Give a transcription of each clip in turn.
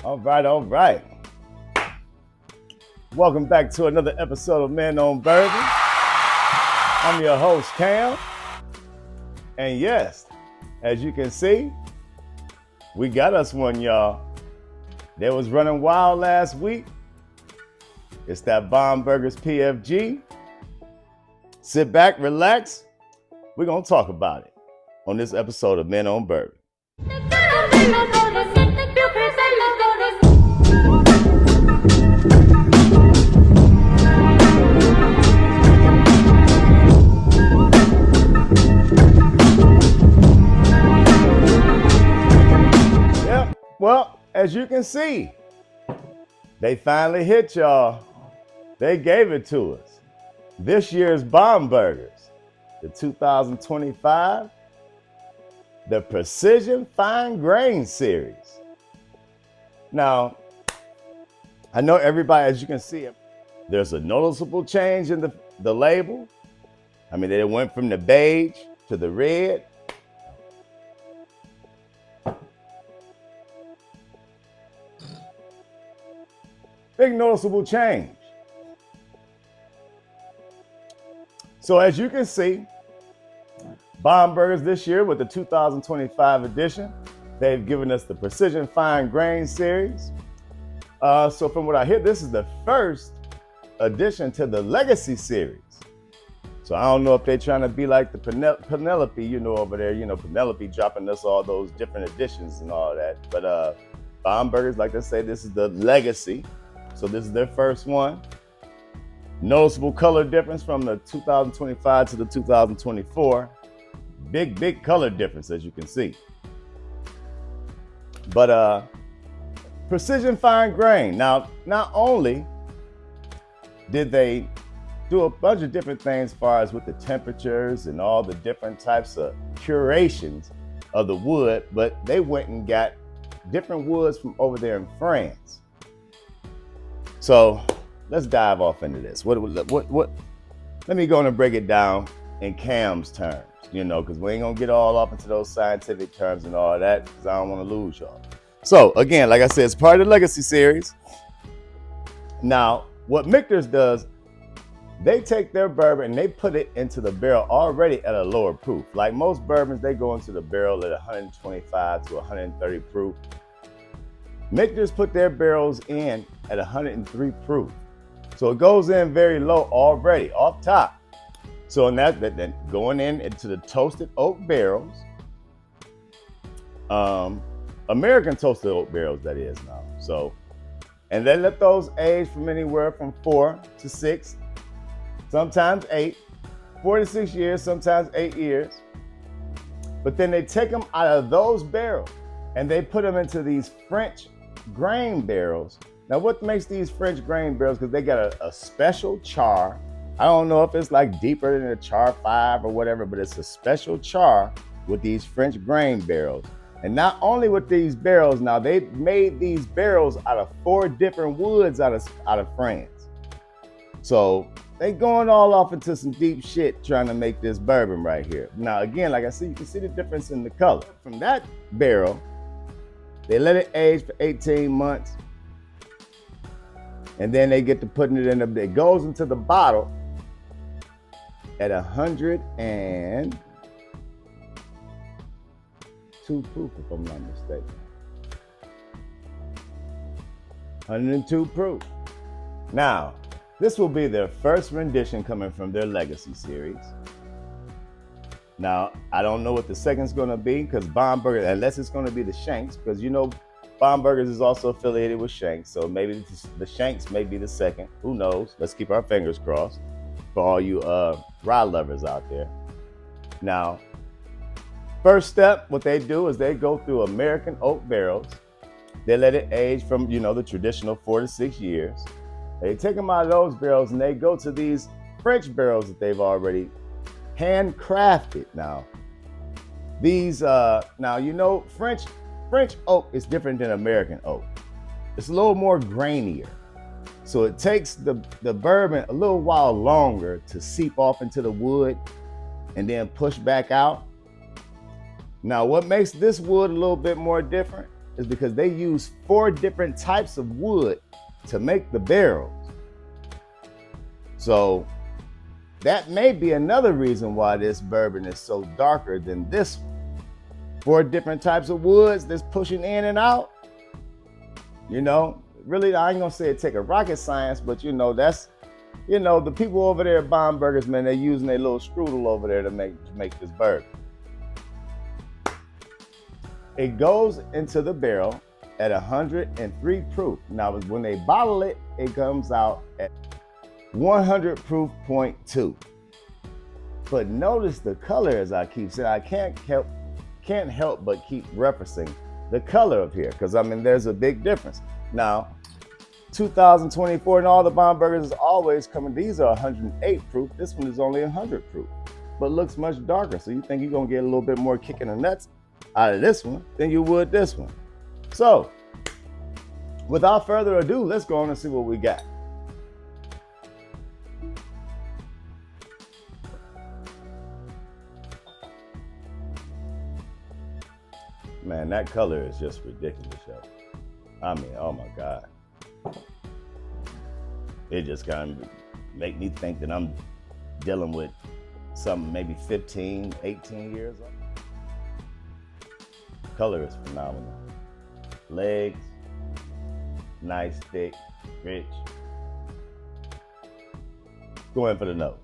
All right, all right. Welcome back to another episode of Men on Bourbon. I'm your host, Cam. And yes, as you can see, we got us one, y'all. They was running wild last week. It's that Bomberger's PFG. Sit back, relax. We're going to talk about it on this episode of Men on Bourbon. Yep, well, as you can see, they finally hit y'all. They gave it to us. This year's Bombergers, the 2025, the Precision Fine Grain Series. Now, I know everybody, as you can see, there's a noticeable change in the label. I mean, they went from the beige to the red. Big noticeable change. So as you can see, Bombergers this year with the 2025 edition, they've given us the Precision Fine Grain Series. So from what I hear, this is the first addition to the Legacy Series. So I don't know if they're trying to be like the Penelope, over there, Penelope dropping us all those different editions and all that. But Bombergers, like I say, this is the Legacy. So this is their first one. Noticeable color difference from the 2025 to the 2024. Big color difference, as you can see. But Precision Fine Grain. Now, not only did they do a bunch of different things as far as with the temperatures and all the different types of curations of the wood, but they went and got different woods from over there in France. So let's dive off into this. What? Let me go and break it down in Cam's terms, because we ain't gonna get all up into those scientific terms and all that, because I don't want to lose y'all. So again, like I said, it's part of the Legacy Series. Now, what Michter's does, they take their bourbon and they put it into the barrel already at a lower proof. Like most bourbons, they go into the barrel at 125 to 130 proof. Michter's put their barrels in at 103 proof. So it goes in very low already, off top. So in then going into the toasted oak barrels, American toasted oak barrels, that is now. So, and they let those age from anywhere from 4 to 6, sometimes 8, 4 to 6 years, sometimes 8 years. But then they take them out of those barrels and they put them into these French grain barrels. Now, what makes these French grain barrels, because they got a special char. I don't know if it's like deeper than a char 5 or whatever, but it's a special char with these French grain barrels. And not only with these barrels, now they made these barrels out of 4 different woods out of France. So they going all off into some deep shit trying to make this bourbon right here. Now, again, like I said, you can see the difference in the color. From that barrel, they let it age for 18 months. And then they get to putting it in it goes into the bottle at 102 proof, if I'm not mistaken. 102 proof. Now, this will be their first rendition coming from their Legacy Series. Now, I don't know what the second's going to be, because Bomberger, unless it's going to be the Shanks, because Bombergers is also affiliated with Shanks, so maybe the Shanks may be the second. Who knows? Let's keep our fingers crossed for all you rye lovers out there. Now, first step, what they do is they go through American oak barrels. They let it age from, the traditional 4 to 6 years. They take them out of those barrels and they go to these French barrels that they've already handcrafted. Now, these, French oak is different than American oak. It's a little more grainier. So it takes the bourbon a little while longer to seep off into the wood and then push back out. Now, what makes this wood a little bit more different is because they use 4 different types of wood to make the barrels. So that may be another reason why this bourbon is so darker than this one. 4 different types of woods that's pushing in and out. You know, really, I ain't gonna say it take a rocket science, but you know, that's, you know, the people over there at Bombergers, man, they're using their little strudel over there to make this bourbon. It goes into the barrel at 103 proof. Now, when they bottle it, it comes out at 100 proof .2. But notice the color, as I keep saying, I can't help but keep referencing the color of here, because I mean, there's a big difference. Now, 2024 and all the Bombergers is always coming. These are 108 proof. This one is only 100 proof, but looks much darker. So you think you're gonna get a little bit more kick in the nuts out of this one than you would this one. So without further ado, let's go on and see what we got. Man, that color is just ridiculous, yo. I mean, oh my God. It just kind of make me think that I'm dealing with something maybe 15, 18 years old. Color is phenomenal. Legs, nice, thick, rich. Go in for the nose.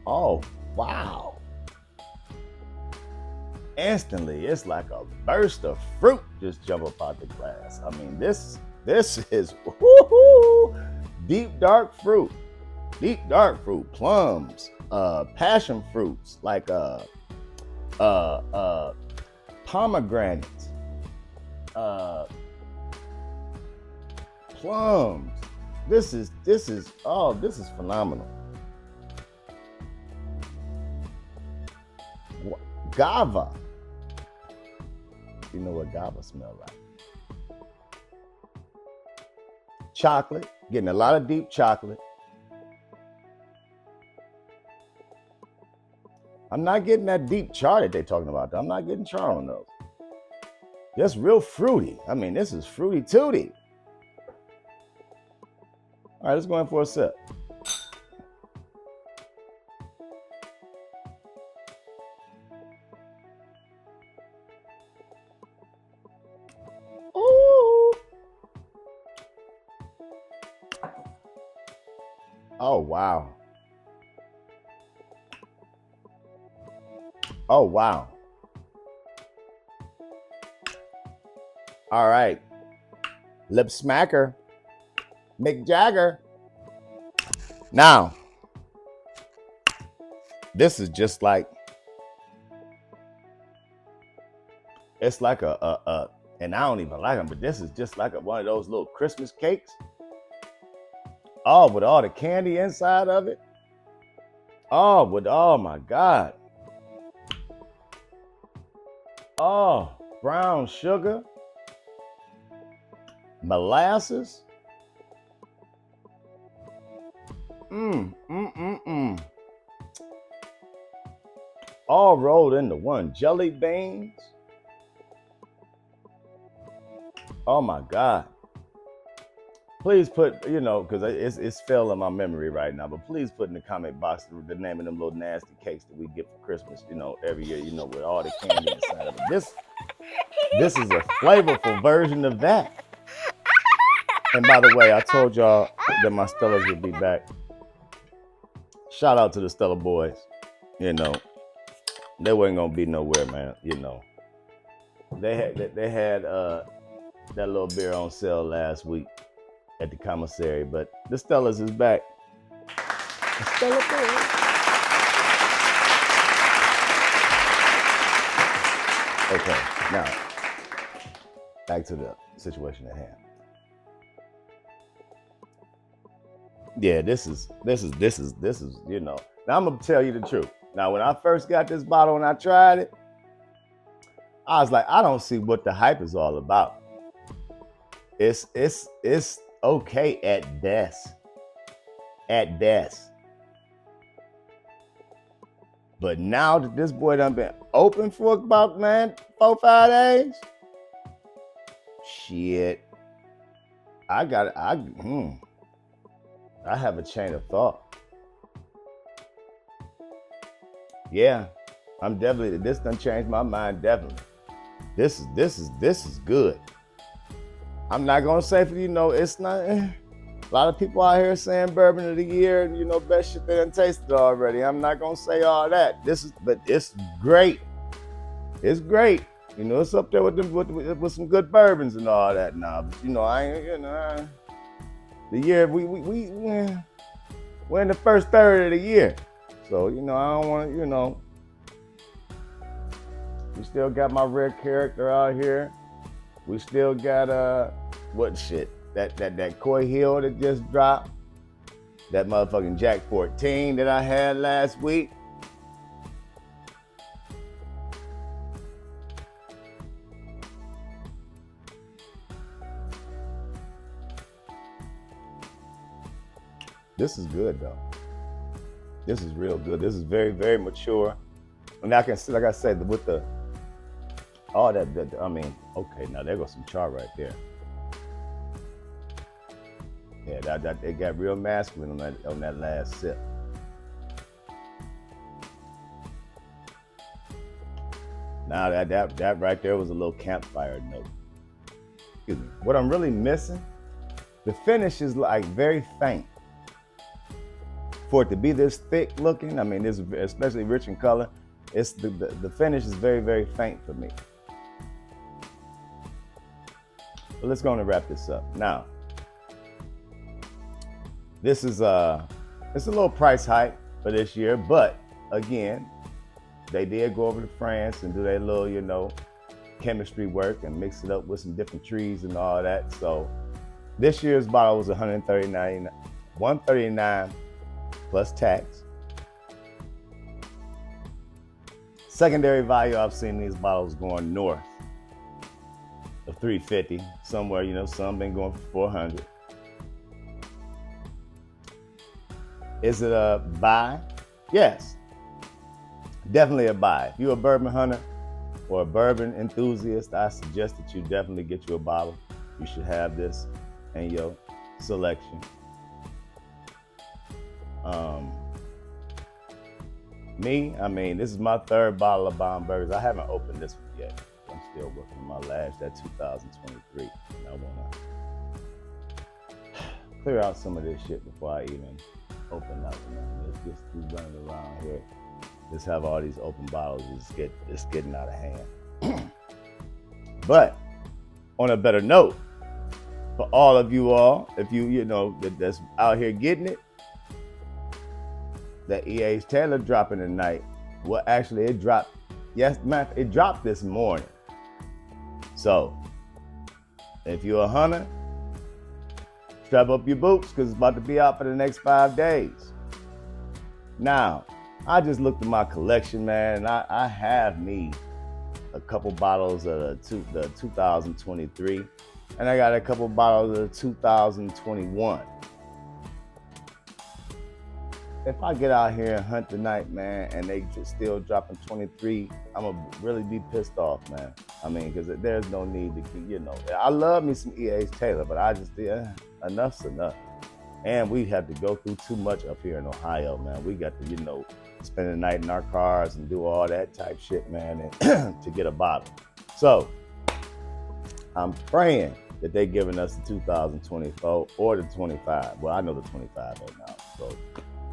Oh, wow. Instantly, it's like a burst of fruit just jump up out the glass. I mean, this is deep dark fruit, plums, passion fruits, like pomegranates, plums. This is phenomenal. Guava. You know what guava smells like. Chocolate, getting a lot of deep chocolate. I'm not getting that deep char that they're talking about. I'm not getting char on those. Just real fruity. I mean, this is fruity tooty. All right, let's go in for a sip. Ooh. Oh, wow. Oh, wow. All right. Lip smacker. Mick Jagger. Now, this is just like, it's like and I don't even like them, but this is just like one of those little Christmas cakes. Oh, with all the candy inside of it. Oh my God. Oh, brown sugar, molasses. All rolled into one. Jelly beans. Oh my God. Please put, you know, because it's failing my memory right now, but please put in the comment box the name of them little nasty cakes that we get for Christmas, you know, every year, you know, with all the candy inside of it. This is a flavorful version of that. And by the way, I told y'all that my Stellas would be back. Shout out to the Stella boys. You know, they wasn't gonna be nowhere, man. You know, they had that little beer on sale last week at the commissary, but the Stellas is back. The Stella boys. Okay, now back to the situation at hand. Yeah, this is, you know. Now I'm gonna tell you the truth. Now, when I first got this bottle and I tried it, I was like, I don't see what the hype is all about. It's okay at best. At best. But now that this boy done been open for about, man, 4-5 days, shit, I have a chain of thought. Yeah, I'm definitely, this done changed my mind, definitely. This is good. I'm not gonna say for, it's not, a lot of people out here saying bourbon of the year, best shit they done tasted already. I'm not gonna say all that. But it's great. It's great. It's up there with some good bourbons and all that now. But I ain't, the year we're in the first third of the year. So, I don't want we still got my rare character out here. We still got that Coy Hill that just dropped. That motherfucking Jack 14 that I had last week. This is good though. This is real good. This is very, very mature. And I can see, like I said, with the all that I mean, okay, now there goes some char right there. Yeah, that it got real masculine on that last sip. Now that right there was a little campfire note. Excuse me. What I'm really missing, the finish is like very faint. For it to be this thick looking, I mean, this is especially rich in color, it's the finish is very, very faint for me. But let's go on and wrap this up. Now, this is it's a little price hike for this year, but again, they did go over to France and do their little, chemistry work and mix it up with some different trees and all that. So this year's bottle was $139 plus tax. Secondary value, I've seen these bottles going north of $350 somewhere. Some been going for $400. Is it a buy? Yes, definitely a buy. If you're a bourbon hunter or a bourbon enthusiast, I suggest that you definitely get you a bottle. You should have this in your selection. This is my third bottle of Bombergers. I haven't opened this one yet. I'm still working on my last, that 2023. And I want to clear out some of this shit before I even open up. Let's just keep running around here. Just have all these open bottles. It's getting out of hand. But on a better note, for all of you all, if that's out here getting it, that EA's Taylor dropping tonight. Well, actually, it dropped. Yes, man, it dropped this morning. So, if you're a hunter, strap up your boots because it's about to be out for the next 5 days. Now, I just looked at my collection, man, and I have me a couple bottles of the 2023, and I got a couple bottles of the 2021. If I get out here and hunt tonight, man, and they just still dropping 23, I'm gonna really be pissed off, man. Because there's no need to, I love me some EA's Taylor, but I just, enough's enough. And we have to go through too much up here in Ohio, man. We got to, spend the night in our cars and do all that type shit, man, and to get a bottle. So I'm praying that they're giving us the 2024 or the 25. Well, I know the 25 right now, so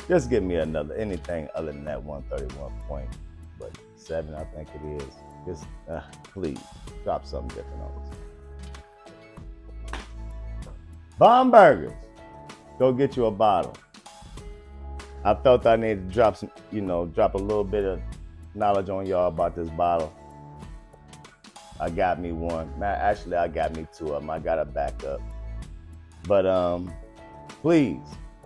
just give me anything other than that 131.7, I think it is. Just please drop something different on us. Bombergers, go get you a bottle. I felt I needed to drop drop a little bit of knowledge on y'all about this bottle. I got me one. Actually, I got me two of them. I got a backup. But please,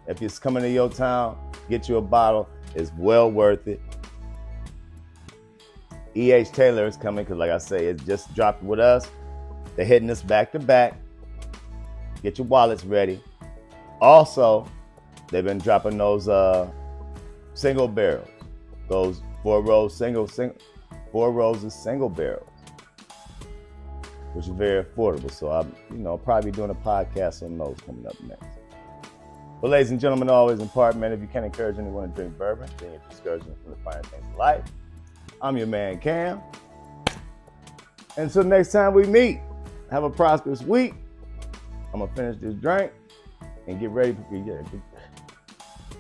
if it's coming to your town, get you a bottle. It's well worth it. E.H. Taylor is coming because, like I say, it just dropped with us. They're hitting us back to back. Get your wallets ready. Also, they've been dropping those single barrels. those 4 rows of single barrels, which is very affordable. So I'll probably be doing a podcast on those coming up next. But ladies and gentlemen, always important, man, if you can encourage anyone to drink bourbon, then you're discouraging them from the finer things of life. I'm your man, Cam. Until next time we meet, have a prosperous week. I'm going to finish this drink and get ready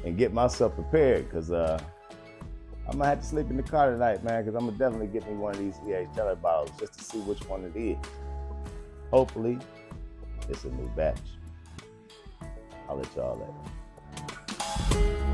and get myself prepared, because I might have to sleep in the car tonight, man, because I'm going to definitely get me one of these E.H. Teller bottles just to see which one it is. Hopefully, it's a new batch. I'll let y'all later.